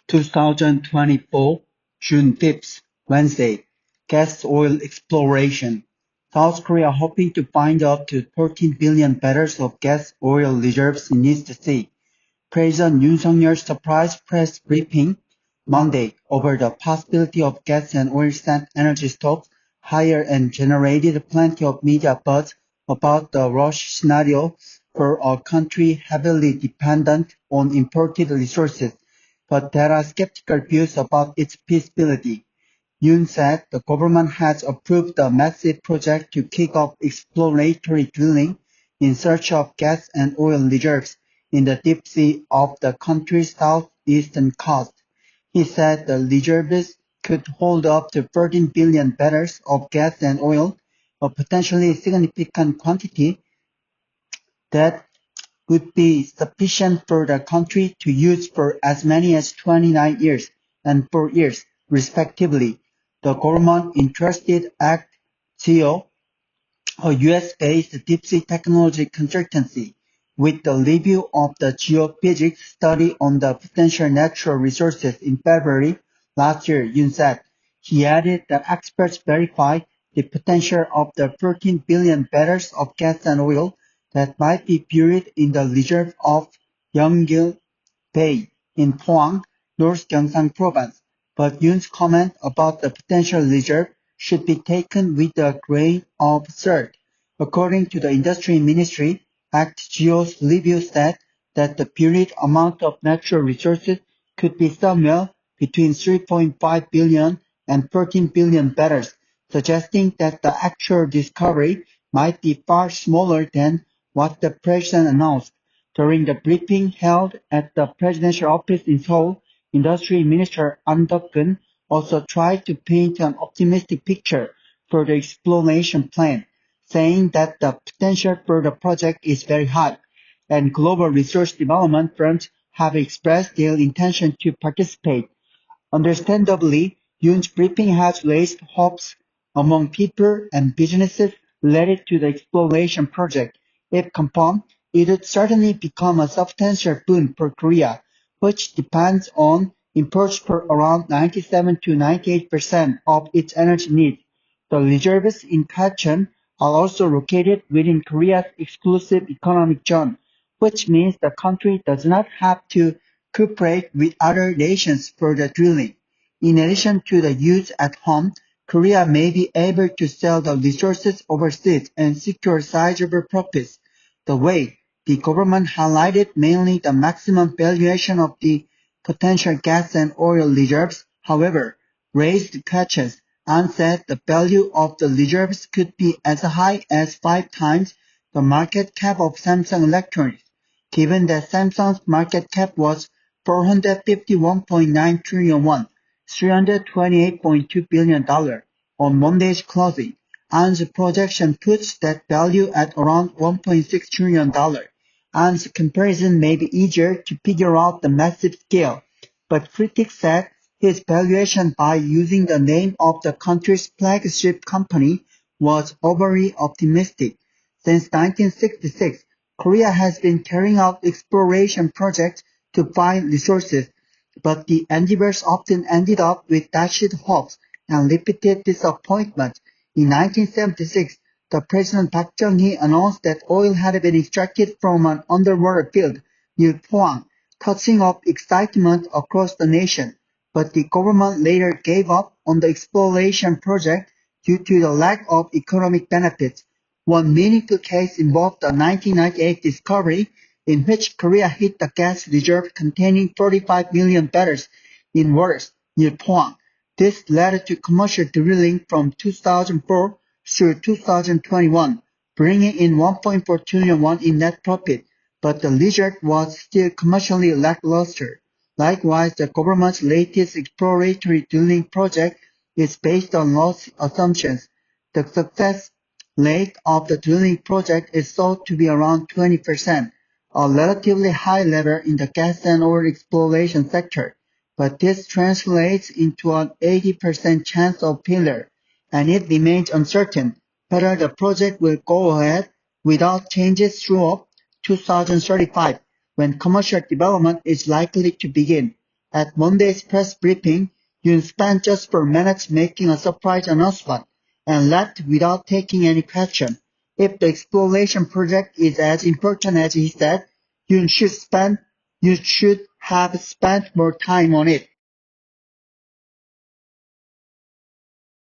2024, June 5th, Wednesday. Gas oil exploration. South Korea hoping to find up to 14 billion barrels of gas oil reserves in East Sea. President Yoon Suk-yeol's surprise press briefing Monday over the possibility of gas and oil sent energy stocks higher and generated plenty of media buzz about the rush scenario for a country heavily dependent on imported resources, but there are skeptical views about its feasibility. Yoon said the government has approved a massive project to kick off exploratory drilling in search of gas and oil reserves in the deep sea of the country's southeastern coast. He said the reserves could hold up to 13 billion barrels of gas and oil, a potentially significant quantity that would be sufficient for the country to use for as many as 29 years and 4 years, respectively. The government interested Act Geo, a US-based deep-sea technology consultancy, with the review of the geophysics study on the potential natural resources in February last year, Yoon said. He added that experts verified the potential of the 13 billion barrels of gas and oil that might be buried in the reserve of Yeonggil Bay in Pohang, North Gyeongsang Province, but Yoon's comment about the potential reserve should be taken with a grain of salt. According to the Industry Ministry, Act Geo's review said that the buried amount of natural resources could be somewhere between 3.5 billion and 14 billion barrels, suggesting that the actual discovery might be far smaller than what the president announced. During the briefing held at the presidential office in Seoul, Industry Minister An Deok-keun also tried to paint an optimistic picture for the exploration plan, saying that the potential for the project is very high, and global resource development firms have expressed their intention to participate. Understandably, Yoon's briefing has raised hopes among people and businesses related to the exploration project. If confirmed, it would certainly become a substantial boon for Korea, which depends on imports for around 97 to 98% of its energy needs. The reserves in Gwacheon are also located within Korea's exclusive economic zone, which means the country does not have to cooperate with other nations for the drilling. In addition to the use at home, Korea may be able to sell the resources overseas and secure sizable profits. The way the government highlighted mainly the maximum valuation of the potential gas and oil reserves, however, raised questions and said the value of the reserves could be as high as 5 times the market cap of Samsung Electronics, given that Samsung's market cap was 451.9 trillion won, $328.2 billion on Monday's closing. An's projection puts that value at around $1.6 trillion. An's comparison may be easier to figure out the massive scale, but critics said his valuation by using the name of the country's flagship company was overly optimistic. Since 1966, Korea has been carrying out exploration projects to find resources, but the endeavors often ended up with dashed hopes and repeated disappointment. In 1976, the President Park Chung-hee announced that oil had been extracted from an underwater field near Pohang, touching up excitement across the nation, but the government later gave up on the exploration project due to the lack of economic benefits. One meaningful case involved the 1998 discovery in which Korea hit the gas reserve containing 45 million barrels in waters near Pohang. This led to commercial drilling from 2004 through 2021, bringing in 1.4 trillion won in net profit, but the result was still commercially lackluster. Likewise, the government's latest exploratory drilling project is based on loss assumptions. The success rate of the drilling project is thought to be around 20%, a relatively high level in the gas and oil exploration sector, but this translates into an 80% chance of failure, and it remains uncertain whether the project will go ahead without changes throughout 2035, when commercial development is likely to begin. At Monday's press briefing, Yoon spent just 4 minutes making a surprise announcement and left without taking any question. If the exploration project is as important as he said, Yoon should have spent more time on it.